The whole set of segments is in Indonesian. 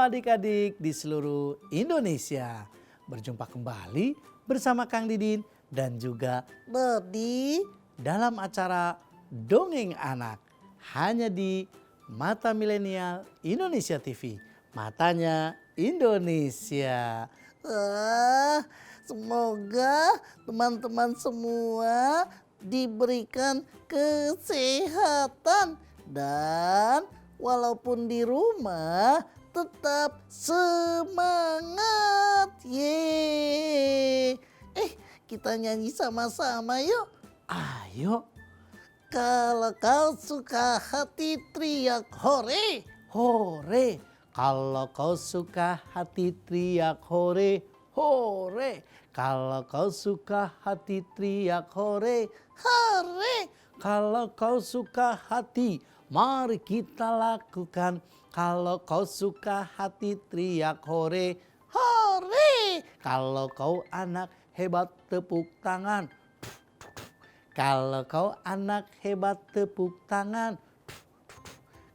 adik-adik di seluruh Indonesia. Berjumpa kembali bersama Kang Didin dan juga Dodi dalam acara Dongeng Anak. Hanya di Mata Milenial Indonesia TV. Matanya Indonesia. Semoga teman-teman semua diberikan kesehatan dan walaupun di rumah tetap semangat. Kita nyanyi sama-sama yuk. Ayo. Kalau kau suka hati teriak hore, hore. Kalau kau suka hati teriak hore, hore. Kalau kau suka hati teriak hore, hore. Kalau kau suka hati, mari kita lakukan. Kalau kau suka hati teriak hore, hore. Kalau kau anak hebat tepuk tangan. Kalau kau anak hebat tepuk tangan.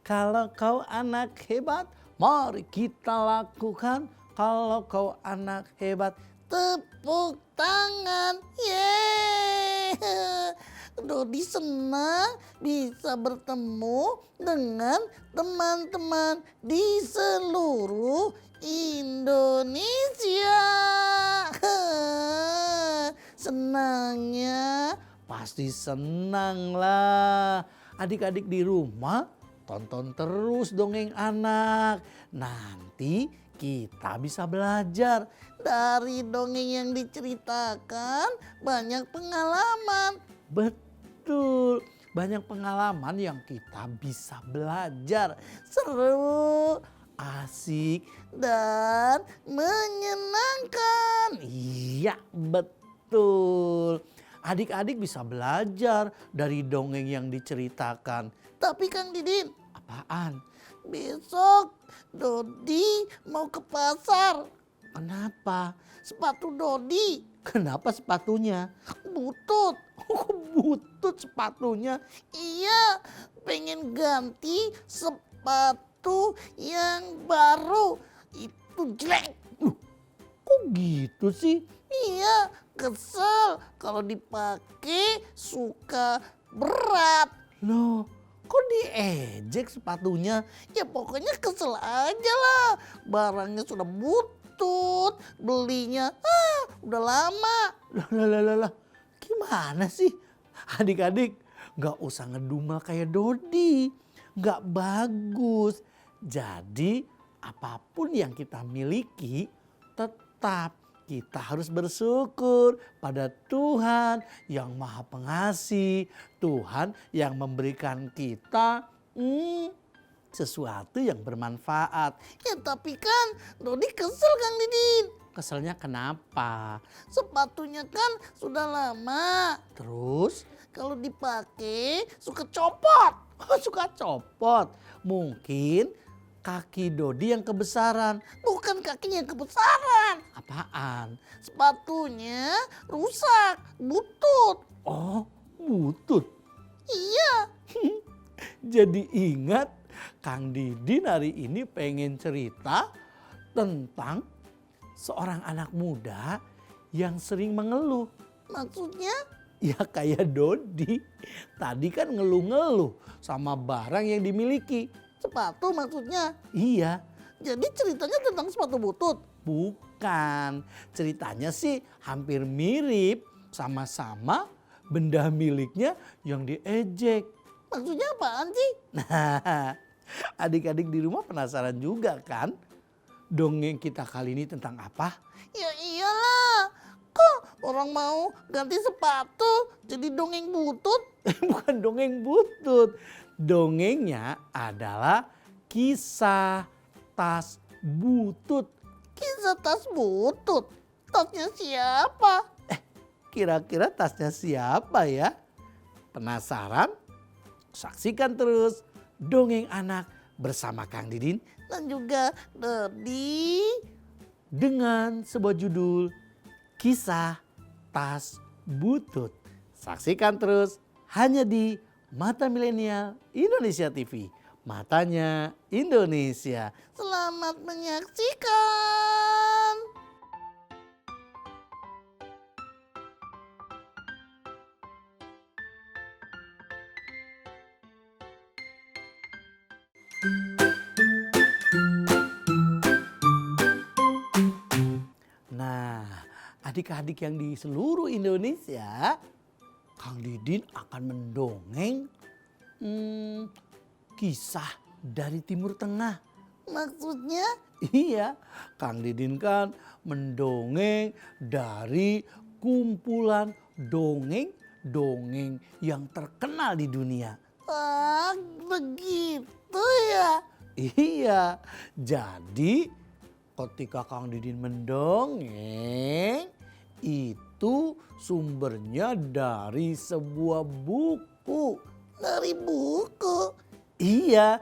Kalau kau anak hebat, mari kita lakukan. Kalau kau anak hebat, tepuk tangan. Dodi senang bisa bertemu dengan teman-teman di seluruh Indonesia. Senangnya pasti senang lah. Adik-adik di rumah tonton terus Dongeng Anak. Nanti kita bisa belajar dari dongeng yang diceritakan, banyak pengalaman. Betul, banyak pengalaman yang kita bisa belajar. Seru, asik, dan menyenangkan. Iya, betul. Adik-adik bisa belajar dari dongeng yang diceritakan. Tapi Kang Didin, apaan? Besok Dodi mau ke pasar. Kenapa? Sepatu Dodi. Kenapa sepatunya? Butut. Butut sepatunya. Iya, pengen ganti sepatu yang baru. Itu jelek. Kok gitu sih? Iya, kesel kalau dipakai suka berat. Loh, kok diejek sepatunya? Ya pokoknya kesel aja lah. Barangnya sudah butut, belinya udah lama. Lah, gimana sih? Adik-adik gak usah ngedumel kayak Dodi. Gak bagus. Jadi apapun yang kita miliki tetap kita harus bersyukur pada Tuhan yang Maha Pengasih. Tuhan yang memberikan kita sesuatu yang bermanfaat. Ya tapi kan Dodi kesel Kang Didin. Keselnya kenapa? Sepatunya kan sudah lama. Terus kalau dipakai suka copot. Suka copot. Mungkin kaki Dodi yang kebesaran. Bukan kakinya yang kebesaran. Apaan? Sepatunya rusak, butut. Oh, butut? Iya. Jadi ingat Kang Didin hari ini pengen cerita tentang seorang anak muda yang sering mengeluh. Maksudnya? Ya kayak Dodi. Tadi kan ngeluh-ngeluh sama barang yang dimiliki. Sepatu maksudnya? Iya. Jadi ceritanya tentang sepatu butut? Bukan. Ceritanya sih hampir mirip. Sama-sama benda miliknya yang diejek. Maksudnya apaan sih? Nah, adik-adik di rumah penasaran juga kan? Dongeng kita kali ini tentang apa? Ya iyalah. Kok orang mau ganti sepatu jadi dongeng butut? Bukan dongeng butut. Dongengnya adalah kisah tas butut. Kisah tas butut? Tasnya siapa? Kira-kira tasnya siapa ya? Penasaran? Saksikan terus Dongeng Anak bersama Kang Didin dan juga Dodi dengan sebuah judul Kisah Tas Butut. Saksikan terus hanya di Mata Milenial Indonesia TV. Matanya Indonesia. Selamat menyaksikan. Nah, adik-adik yang di seluruh Indonesia, Kang Didin akan mendongeng kisah dari Timur Tengah. Maksudnya? Iya, Kang Didin kan mendongeng dari kumpulan dongeng-dongeng yang terkenal di dunia. Ah, begitu ya? Iya, jadi ketika Kang Didin mendongeng, itu sumbernya dari sebuah buku. Dari buku? Iya,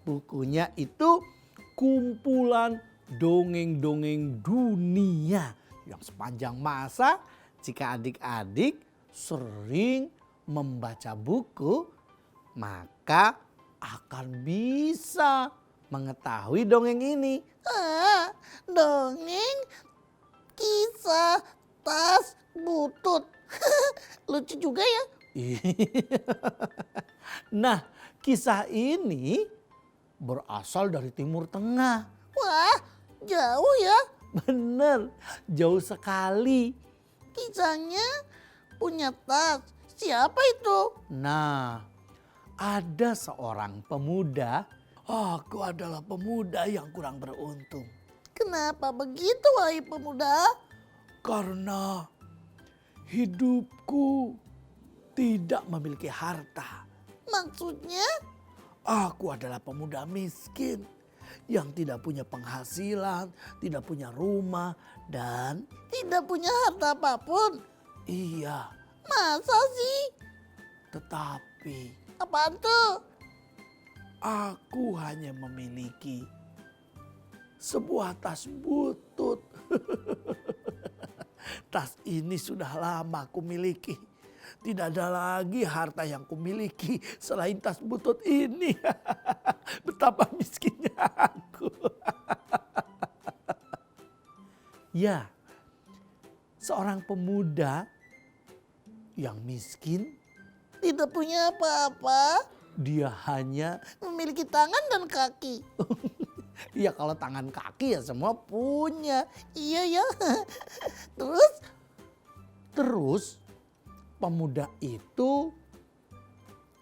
bukunya itu kumpulan dongeng-dongeng dunia yang sepanjang masa jika adik-adik sering membaca buku, maka akan bisa mengetahui dongeng ini. Dongeng kisah tas butut. Lucu juga ya. Nah, kisah ini berasal dari Timur Tengah. Wah, jauh ya? Bener, jauh sekali. Kisahnya punya tas. Siapa itu? Nah, ada seorang pemuda. Aku adalah pemuda yang kurang beruntung. Kenapa begitu, wahai pemuda? Karena hidupku tidak memiliki harta. Maksudnya? Aku adalah pemuda miskin yang tidak punya penghasilan, tidak punya rumah, dan tidak punya harta apapun. Iya. Masa sih? Tetapi apaan tuh? Aku hanya memiliki sebuah tas butut. Tas ini sudah lama aku miliki. Tidak ada lagi harta yang kumiliki selain tas butut ini. Betapa miskinnya aku. Ya, seorang pemuda yang miskin tidak punya apa-apa. Dia hanya memiliki tangan dan kaki. Ya kalau tangan kaki ya semua punya. Iya ya. Terus pemuda itu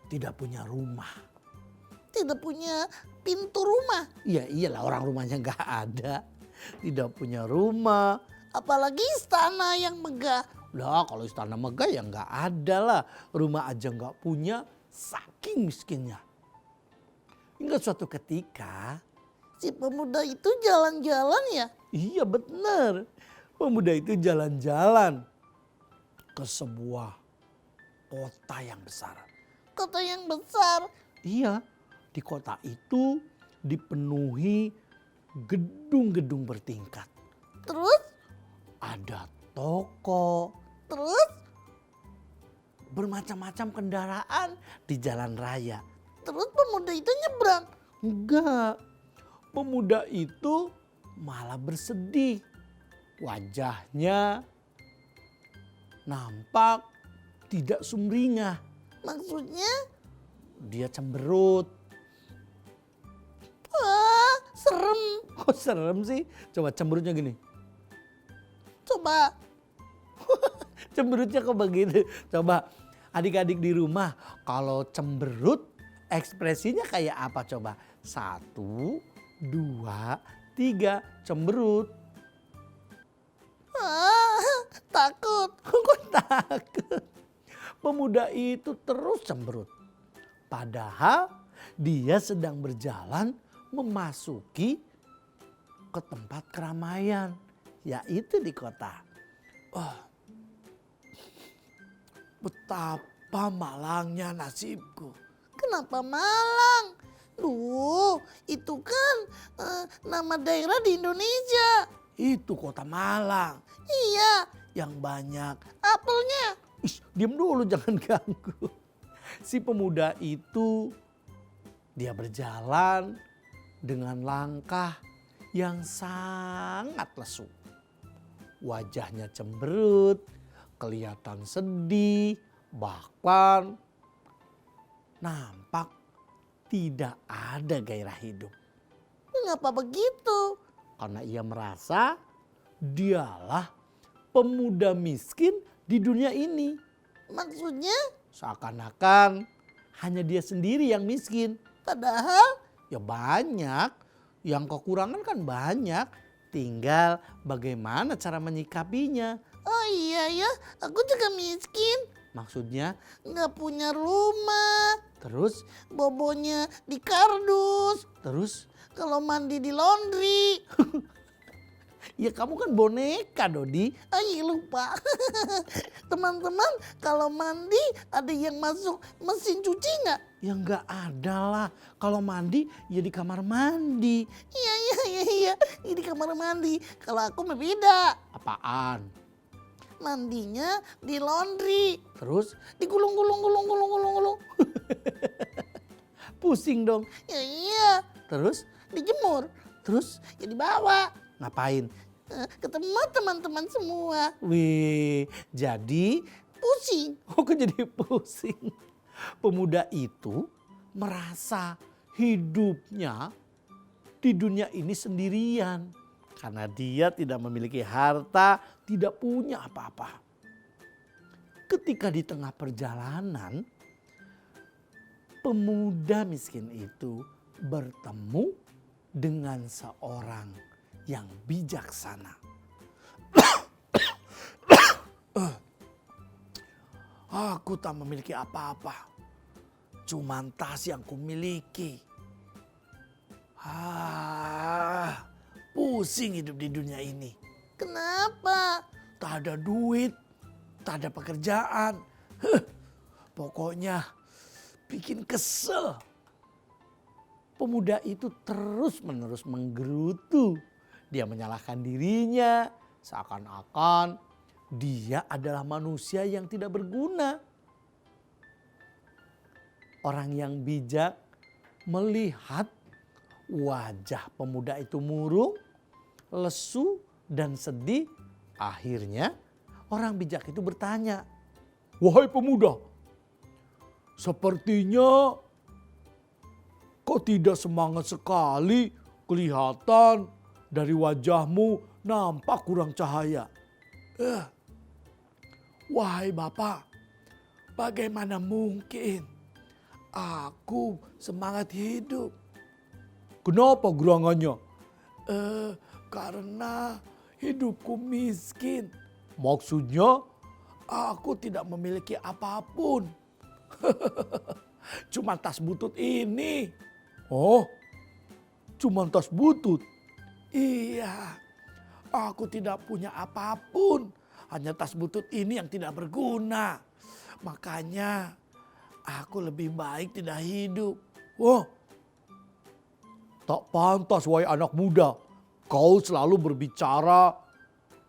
tidak punya rumah. Tidak punya pintu rumah. Iya iyalah, orang rumahnya gak ada. Tidak punya rumah. Apalagi istana yang megah. Lah kalau istana megah ya gak ada lah. Rumah aja gak punya, saking miskinnya. Hingga suatu ketika si pemuda itu jalan-jalan ya. Iya benar. Pemuda itu jalan-jalan ke sebuah kota yang besar. Kota yang besar? Iya, di kota itu dipenuhi gedung-gedung bertingkat. Terus? Ada toko. Terus? Bermacam-macam kendaraan di jalan raya. Terus pemuda itu nyebrang? Enggak, pemuda itu malah bersedih. Wajahnya nampak tidak sumringah. Maksudnya? Dia cemberut. Wah, serem. Kok serem sih? Coba cemberutnya gini. Coba. Cemberutnya kok begitu? Coba adik-adik di rumah kalau cemberut ekspresinya kayak apa coba? 1, 2, 3, cemberut. Takut. Kok takut? Pemuda itu terus cemberut. Padahal dia sedang berjalan memasuki ke tempat keramaian. Yaitu di kota. Betapa malangnya nasibku. Kenapa malang? Duh, itu kan nama daerah di Indonesia. Itu kota Malang. Iya, yang banyak apelnya. Diam dulu jangan ganggu. Si pemuda itu Dia berjalan dengan langkah yang sangat lesu. Wajahnya cemberut, kelihatan sedih, bahkan nampak tidak ada gairah hidup. Mengapa begitu? Karena ia merasa dialah pemuda miskin di dunia ini. Maksudnya? Seakan-akan hanya dia sendiri yang miskin. Padahal Ya banyak, yang kekurangan kan banyak. Tinggal bagaimana cara menyikapinya. oh iya ya, aku juga miskin. Maksudnya Nggak punya rumah. terus, Bobonya di kardus. terus Kalau mandi di laundry. ya kamu kan boneka Dodi. Oh iya lupa. Teman-teman kalau mandi ada yang masuk mesin cuci nggak? Ya nggak ada lah. Kalau mandi ya di kamar mandi. Iya. Ini kamar mandi. Kalau aku mah beda. Apaan? Mandinya di laundry. Terus Digulung. pusing dong. Ya iya. Terus, Dijemur. terus Ya dibawa. ngapain? Ketemu teman-teman semua. Wih, jadi Pusing. kok jadi pusing. Pemuda itu merasa hidupnya di dunia ini sendirian. Karena dia tidak memiliki harta, tidak punya apa-apa. Ketika di tengah perjalanan, pemuda miskin itu bertemu dengan seorang yang bijaksana. Aku tak memiliki apa-apa, cuma tas yang kumiliki. Pusing hidup di dunia ini. Kenapa? Tak ada duit, tak ada pekerjaan. Pokoknya bikin kesel. Pemuda itu terus-menerus menggerutu. Dia menyalahkan dirinya, seakan-akan dia adalah manusia yang tidak berguna. Orang yang bijak melihat wajah pemuda itu murung, lesu dan sedih. Akhirnya orang bijak itu bertanya, "Wahai pemuda, sepertinya kau tidak semangat sekali, kelihatan dari wajahmu nampak kurang cahaya." Wahai Bapak, bagaimana mungkin aku semangat hidup? Kenapa gerangannya? Karena hidupku miskin. Maksudnya aku tidak memiliki apapun. Cuma tas butut ini. Oh, cuma tas butut? Iya, aku tidak punya apapun. Hanya tas butut ini yang tidak berguna. Makanya aku lebih baik tidak hidup. Wah, tak pantas wahai anak muda. Kau selalu berbicara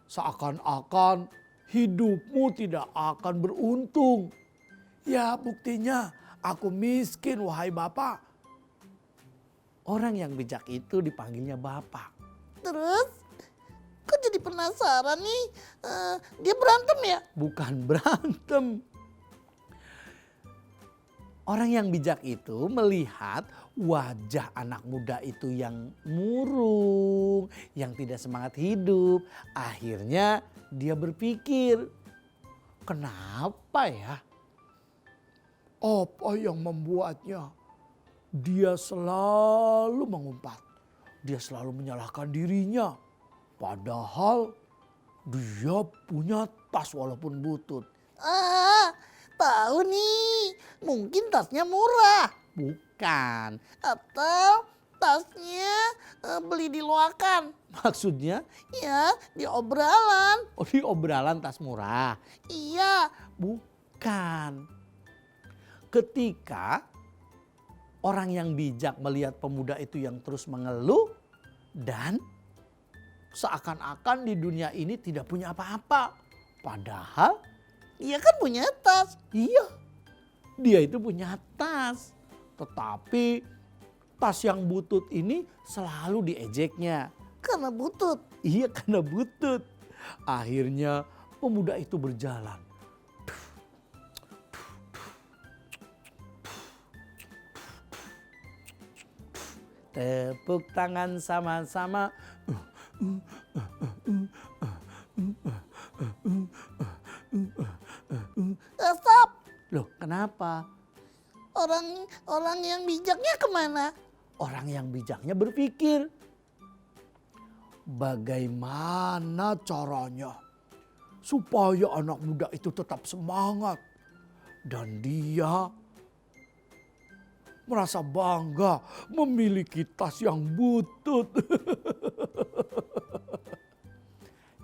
seakan-akan hidupmu tidak akan beruntung. Ya buktinya aku miskin wahai Bapak. Orang yang bijak itu dipanggilnya Bapak. Terus? Kok jadi penasaran nih? Dia berantem ya? Bukan berantem. Orang yang bijak itu melihat wajah anak muda itu yang murung, yang tidak semangat hidup. Akhirnya dia berpikir, kenapa ya? Apa yang membuatnya dia selalu mengumpat? Dia selalu menyalahkan dirinya. Padahal dia punya tas walaupun butut. Tahu nih. Mungkin tasnya murah. Bukan. Atau tasnya beli di loakan. Maksudnya? Ya, di obralan. Oh, di obralan tas murah. Iya. Bukan. Ketika orang yang bijak melihat pemuda itu yang terus mengeluh dan seakan-akan di dunia ini tidak punya apa-apa. Padahal Dia kan punya tas. iya, dia itu punya tas. Tetapi tas yang butut ini selalu diejeknya. Karena butut. Iya, karena butut. Akhirnya pemuda itu berjalan. Tepuk tangan sama-sama. Stop. Loh, kenapa? Orang yang bijaknya kemana? Orang yang bijaknya berpikir, bagaimana caranya supaya anak muda itu tetap semangat dan dia merasa bangga memiliki tas yang butut.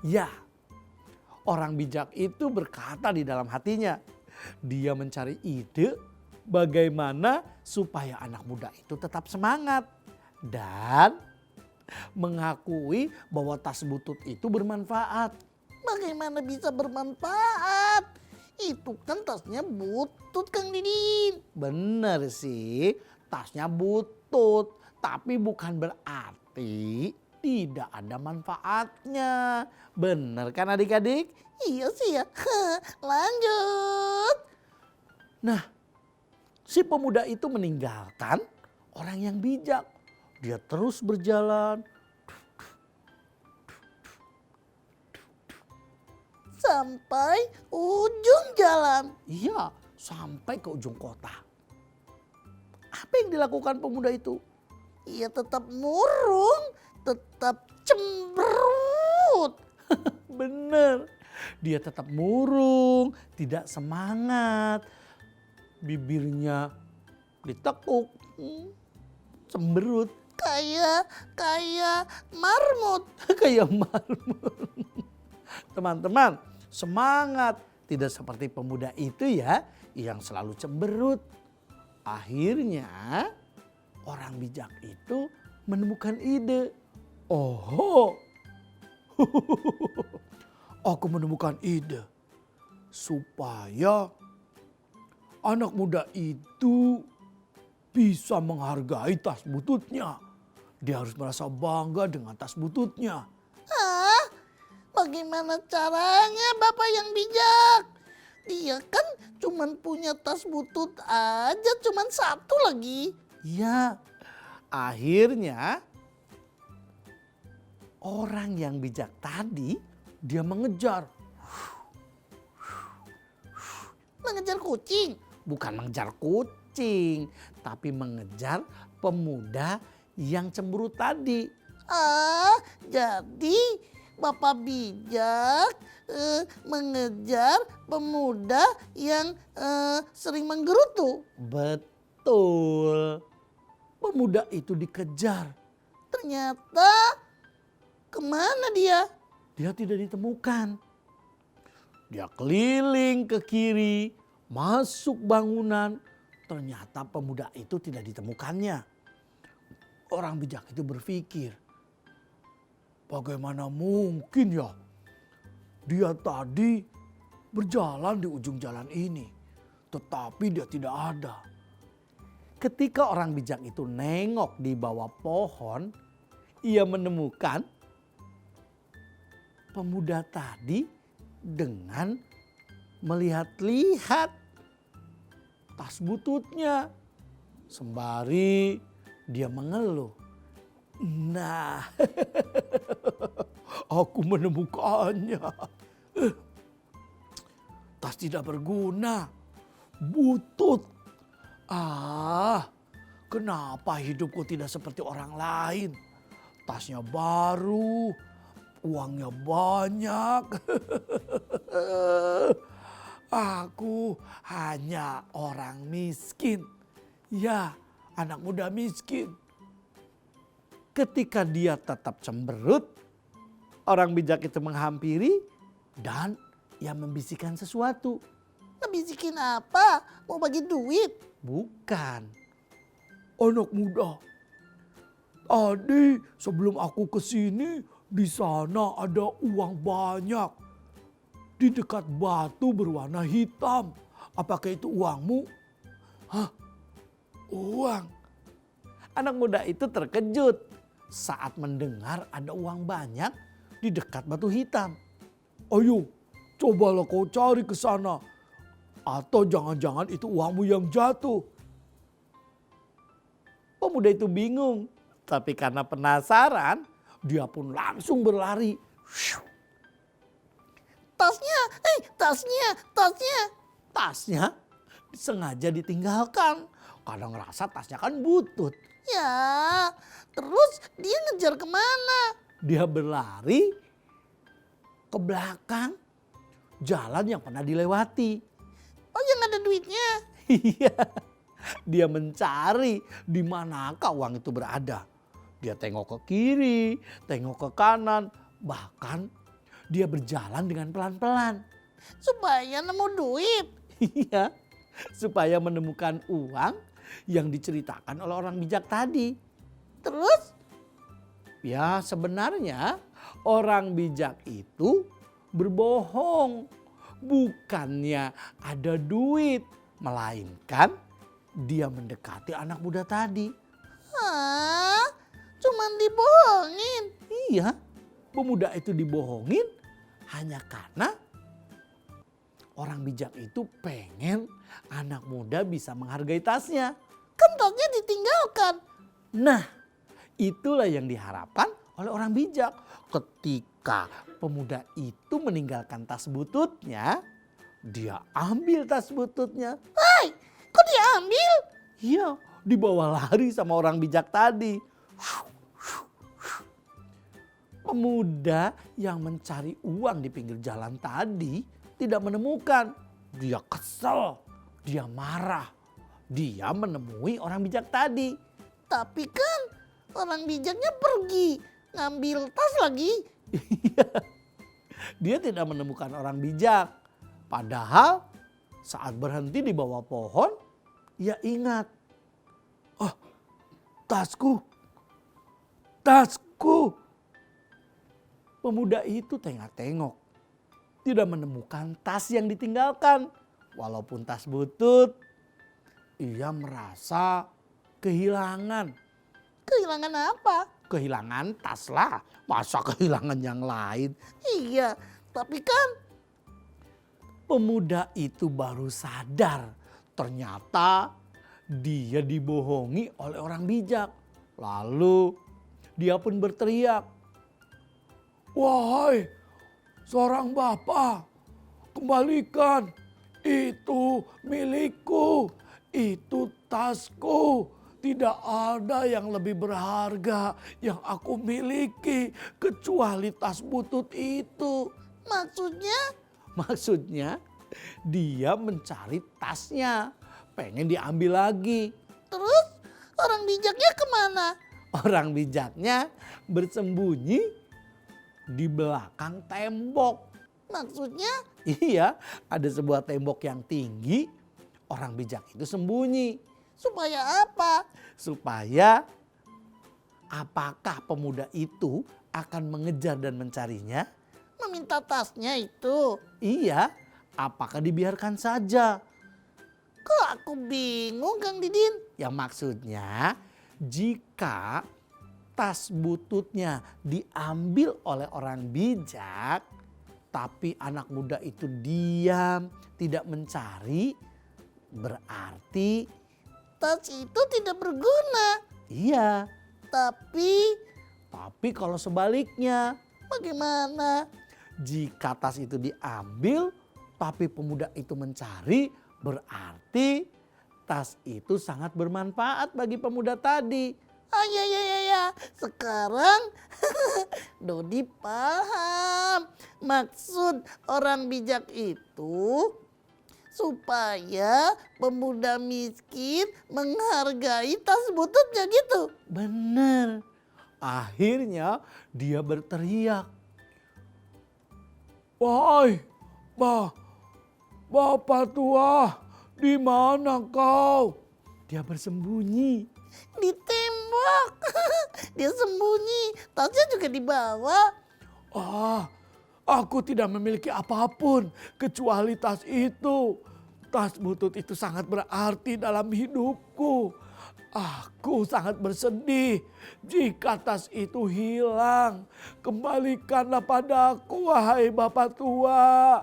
Ya, orang bijak itu berkata di dalam hatinya, dia mencari ide bagaimana supaya anak muda itu tetap semangat dan mengakui bahwa tas butut itu bermanfaat. Bagaimana bisa bermanfaat? Itu kan tasnya butut, Kang Didin. Bener sih, tasnya butut, tapi bukan berarti tidak ada manfaatnya. Bener kan adik-adik? Iya sih ya. Lanjut. Nah, si pemuda itu meninggalkan orang yang bijak. Dia terus berjalan. Sampai ujung jalan. Iya, sampai ke ujung kota. Apa yang dilakukan pemuda itu? Ia tetap murung, tetap cemberut. Bener, dia tetap murung, tidak semangat. Bibirnya ditekuk, cemberut. Kayak marmut. Kayak marmut. Teman-teman, semangat. Tidak seperti pemuda itu ya, yang selalu cemberut. Akhirnya orang bijak itu menemukan ide. Oh, aku menemukan ide supaya anak muda itu bisa menghargai tas bututnya. Dia harus merasa bangga dengan tas bututnya. Hah? Bagaimana caranya Bapak yang bijak? Dia kan cuman punya tas butut aja, cuman satu lagi. Ya, akhirnya orang yang bijak tadi dia mengejar. Mengejar kucing. Bukan mengejar kucing, tapi mengejar pemuda yang cemberut tadi. Jadi Bapak bijak mengejar pemuda yang sering menggerutu. Betul. Pemuda itu dikejar. Ternyata kemana dia? Dia tidak ditemukan. Dia keliling ke kiri, masuk bangunan. Ternyata pemuda itu tidak ditemukannya. Orang bijak itu berpikir, bagaimana mungkin ya dia tadi berjalan di ujung jalan ini, tetapi dia tidak ada. Ketika orang bijak itu nengok di bawah pohon, ia menemukan pemuda tadi dengan melihat-lihat tas bututnya. Sembari dia mengeluh. Nah, aku menemukannya. Tas tidak berguna, butut. Kenapa hidupku tidak seperti orang lain? Tasnya baru, uangnya banyak. Aku hanya orang miskin. Ya, anak muda miskin. Ketika dia tetap cemberut, orang bijak itu menghampiri dan ia membisikkan sesuatu. Ngebisikin apa? Mau bagi duit? Bukan. Anak muda, tadi sebelum aku ke sini, di sana ada uang banyak. Di dekat batu berwarna hitam. Apakah itu uangmu? Hah? Uang? Anak muda itu terkejut saat mendengar ada uang banyak di dekat batu hitam. Ayo, cobalah kau cari ke sana. Atau jangan-jangan itu uangmu yang jatuh. Pemuda itu bingung, tapi karena penasaran, dia pun langsung berlari. Tasnya. Tasnya sengaja ditinggalkan karena ngerasa tasnya kan butut. Ya, terus dia ngejar kemana? Dia berlari ke belakang jalan yang pernah dilewati. Oh, yang ada duitnya. Iya, dia mencari di manakah uang itu berada. Dia tengok ke kiri, tengok ke kanan, bahkan dia berjalan dengan pelan-pelan. Supaya nemu duit. Iya, supaya menemukan uang yang diceritakan oleh orang bijak tadi. Terus? Ya sebenarnya orang bijak itu berbohong. Bukannya ada duit, melainkan dia mendekati anak muda tadi. Hah? Cuman dibohongin. Iya, pemuda itu dibohongin hanya karena orang bijak itu pengen anak muda bisa menghargai tasnya. Kan tasnya ditinggalkan. Nah, itulah yang diharapkan oleh orang bijak. Ketika pemuda itu meninggalkan tas bututnya, dia ambil tas bututnya. Hai, kok diambil? Iya, dibawa lari sama orang bijak tadi. Pemuda yang mencari uang di pinggir jalan tadi tidak menemukan. Dia kesel, dia marah. Dia menemui orang bijak tadi. Tapi kan orang bijaknya pergi. Ngambil tas lagi. Dia tidak menemukan orang bijak. Padahal saat berhenti di bawah pohon, ia ingat. Oh, tasku. Pemuda itu tengok-tengok. Tidak menemukan tas yang ditinggalkan. Walaupun tas butut, ia merasa kehilangan. Kehilangan apa? Kehilangan tas lah, masa kehilangan yang lain. Iya, tapi kan Pemuda itu baru sadar ternyata dia dibohongi oleh orang bijak. Lalu dia pun berteriak, "Wahai seorang bapak, kembalikan, itu milikku, itu tasku. Tidak ada yang lebih berharga yang aku miliki kecuali tas butut itu." Maksudnya dia mencari tasnya, pengen diambil lagi. Terus orang bijaknya kemana? Orang bijaknya bersembunyi di belakang tembok. Maksudnya? Iya, ada sebuah tembok yang tinggi, orang bijak itu sembunyi. Supaya apa? Supaya apakah pemuda itu akan mengejar dan mencarinya? Meminta tasnya itu. Iya, apakah dibiarkan saja? Kok aku bingung, Kang Didin? Yang maksudnya jika tas bututnya diambil oleh orang bijak, tapi anak muda itu diam, tidak mencari, berarti Tas itu tidak berguna. iya. Tapi Kalau sebaliknya, bagaimana? jika tas itu diambil, tapi pemuda itu mencari, berarti tas itu sangat bermanfaat bagi pemuda tadi. Ah, ya. Sekarang Dodi paham. Maksud orang bijak itu supaya pemuda miskin menghargai tas bututnya gitu. Benar. Akhirnya dia berteriak, "Wahai Bapak tua, di mana kau?" Dia bersembunyi. Di tembok. Dia sembunyi. Tasnya juga dibawa. Aku tidak memiliki apapun kecuali tas itu. Tas butut itu sangat berarti dalam hidupku. Aku sangat bersedih jika tas itu hilang. Kembalikanlah padaku, wahai Bapak tua.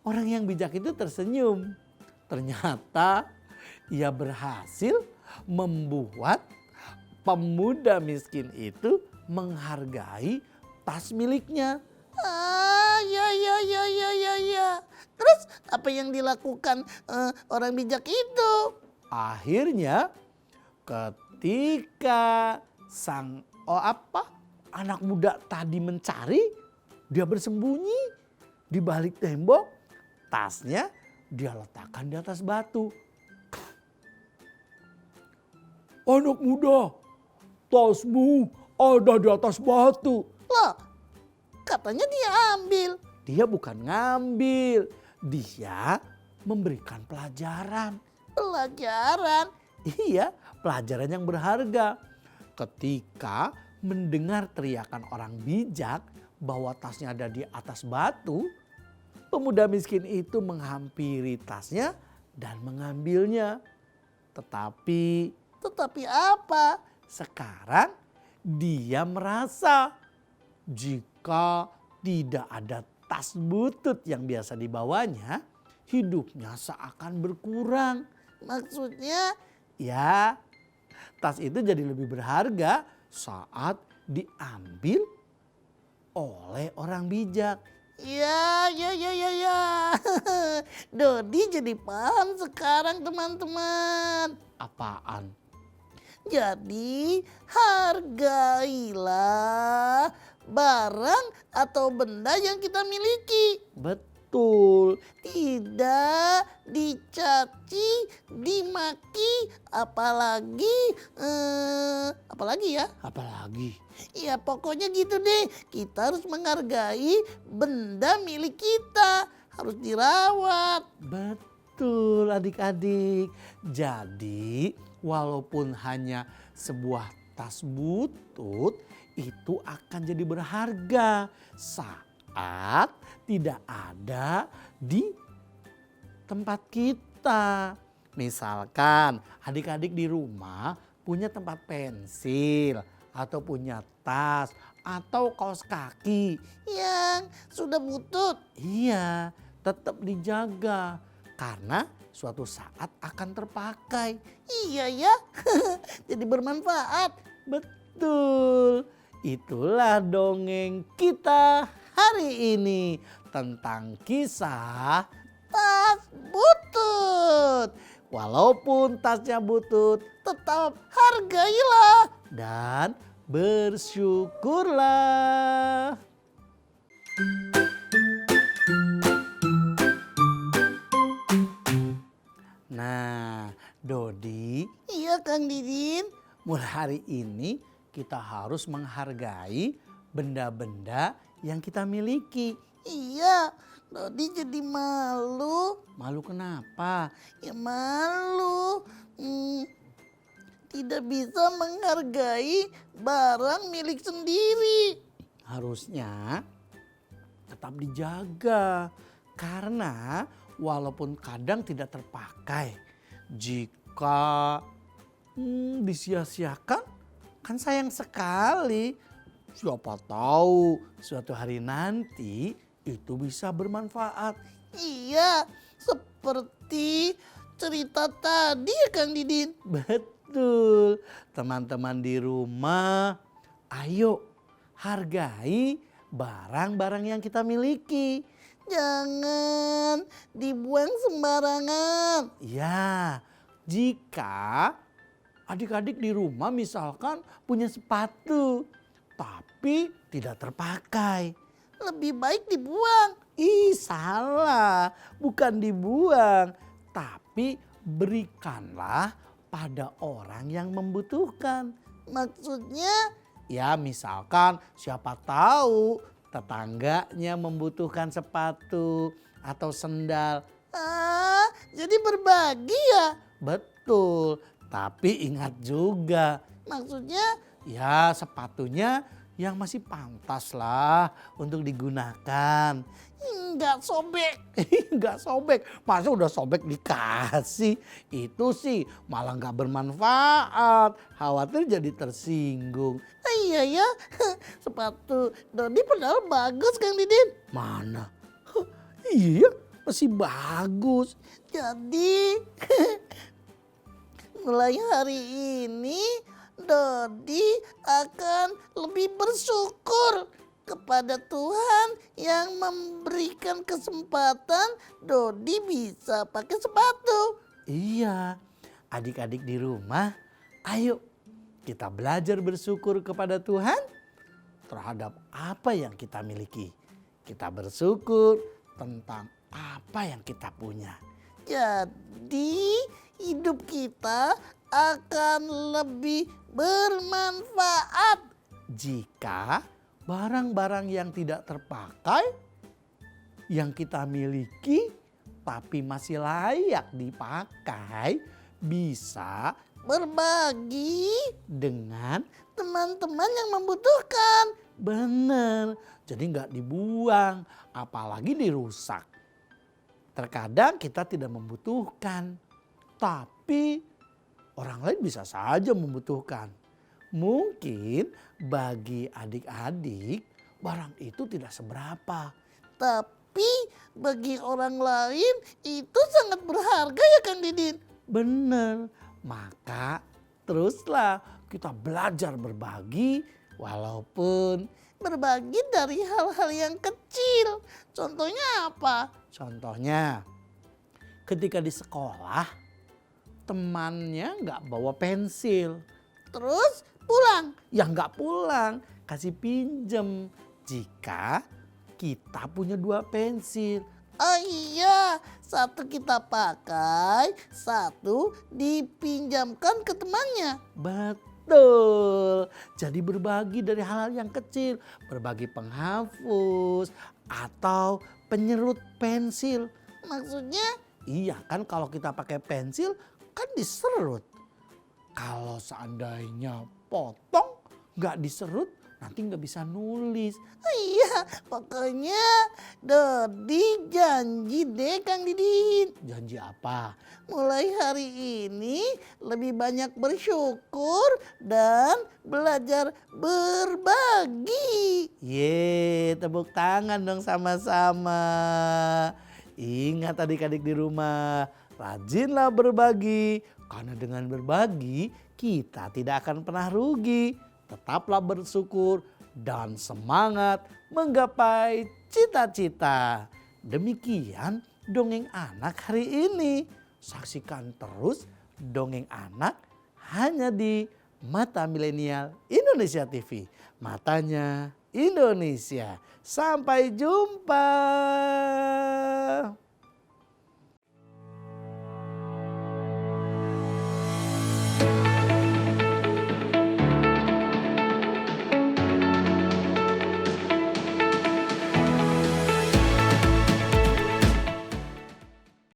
Orang yang bijak itu tersenyum. Ternyata ia berhasil membuat pemuda miskin itu menghargai tas miliknya. Ya. Terus apa yang dilakukan orang bijak itu? Akhirnya ketika anak muda tadi mencari, dia bersembunyi di balik tembok, tasnya dia letakkan di atas batu. Anak muda, tasmu ada di atas batu. Loh, katanya dia ambil. Dia bukan ngambil, dia memberikan pelajaran. Pelajaran? Iya, pelajaran yang berharga. Ketika mendengar teriakan orang bijak bahwa tasnya ada di atas batu, pemuda miskin itu menghampiri tasnya dan mengambilnya. Tetapi Apa? sekarang dia merasa jika tidak ada tas butut yang biasa dibawanya, hidupnya seakan berkurang. Maksudnya? Ya, tas itu jadi lebih berharga saat diambil oleh orang bijak. Ya. Dodi jadi paham sekarang teman-teman. Apaan? Jadi hargailah barang atau benda yang kita miliki. Betul. Tidak dicaci, dimaki, apalagi ya? Apalagi? Ya pokoknya gitu deh. Kita harus menghargai benda milik kita. Harus dirawat. Betul adik-adik. Jadi walaupun hanya sebuah tas butut, itu akan jadi berharga saat tidak ada di tempat kita. Misalkan adik-adik di rumah punya tempat pensil atau punya tas atau kaos kaki. Yang sudah butut. Iya, tetap dijaga karena suatu saat akan terpakai. Iya ya, jadi bermanfaat. Betul, itulah dongeng kita hari ini tentang kisah Tas butut. walaupun tasnya butut Tetap hargailah. dan bersyukurlah. Nah, Dodi, Iya Kang Didin. mulai hari ini kita harus menghargai benda-benda yang kita miliki. Iya, Dodi jadi malu. Malu kenapa? Ya malu. Tidak bisa menghargai barang milik sendiri. Harusnya tetap dijaga. Karena walaupun kadang tidak terpakai, jika disia-siakan kan sayang sekali. Siapa tahu suatu hari nanti itu bisa bermanfaat. Iya, seperti cerita tadi ya Kang Didin. Betul, teman-teman di rumah, ayo hargai barang-barang yang kita miliki. Jangan dibuang sembarangan. Ya, jika adik-adik di rumah misalkan punya sepatu, tapi tidak terpakai. Lebih baik dibuang. Ih, salah, bukan dibuang, tapi berikanlah pada orang yang membutuhkan. Maksudnya? Ya, misalkan siapa tahu tetangganya membutuhkan sepatu atau sendal. Jadi berbagi ya? Betul, tapi ingat juga, Maksudnya? ya sepatunya yang masih pantas lah untuk digunakan. Enggak sobek. Nggak sobek, masa udah sobek dikasih? Itu sih malah nggak bermanfaat, khawatir jadi tersinggung. Iya ya, sepatu Dodi padahal bagus Kang Didin. Mana? Hah, iya masih bagus. Jadi mulai hari ini Dodi akan lebih bersyukur kepada Tuhan yang memberikan kesempatan Dodi bisa pakai sepatu. Iya, adik-adik di rumah, ayo kita belajar bersyukur kepada Tuhan terhadap apa yang kita miliki. Kita bersyukur tentang apa yang kita punya. Jadi hidup kita akan lebih bermanfaat Jika barang-barang yang tidak terpakai yang kita miliki tapi masih layak dipakai bisa berbagi dengan teman-teman yang membutuhkan. benar. Jadi nggak dibuang, apalagi dirusak. Terkadang kita tidak membutuhkan, tapi orang lain bisa saja membutuhkan. Mungkin bagi adik-adik barang itu tidak seberapa. Tapi bagi orang lain itu sangat berharga ya Kang Didin. Benar, maka teruslah kita belajar berbagi walaupun Berbagi dari hal-hal yang kecil. Contohnya apa? contohnya ketika di sekolah temannya nggak bawa pensil. Terus pulang. Ya nggak pulang, kasih pinjem jika kita punya 2 pensil. Oh iya, satu kita pakai, satu dipinjamkan ke temannya. Betul, jadi berbagi dari hal-hal yang kecil, berbagi penghapus atau penyerut pensil. Maksudnya Iya kan kalau kita pakai pensil kan diserut. Kalau seandainya potong nggak diserut nanti nggak bisa nulis. iya, pokoknya Dodi janji deh Kang Didin. Janji apa? Mulai hari ini lebih banyak bersyukur dan belajar berbagi. Ye, tepuk tangan dong sama-sama. Ingat adik-adik di rumah, rajinlah berbagi. Karena dengan berbagi kita tidak akan pernah rugi. Tetaplah bersyukur dan semangat menggapai cita-cita. Demikian dongeng anak hari ini. Saksikan terus dongeng anak hanya di Mata Milenial Indonesia TV. Matanya Indonesia. Sampai jumpa.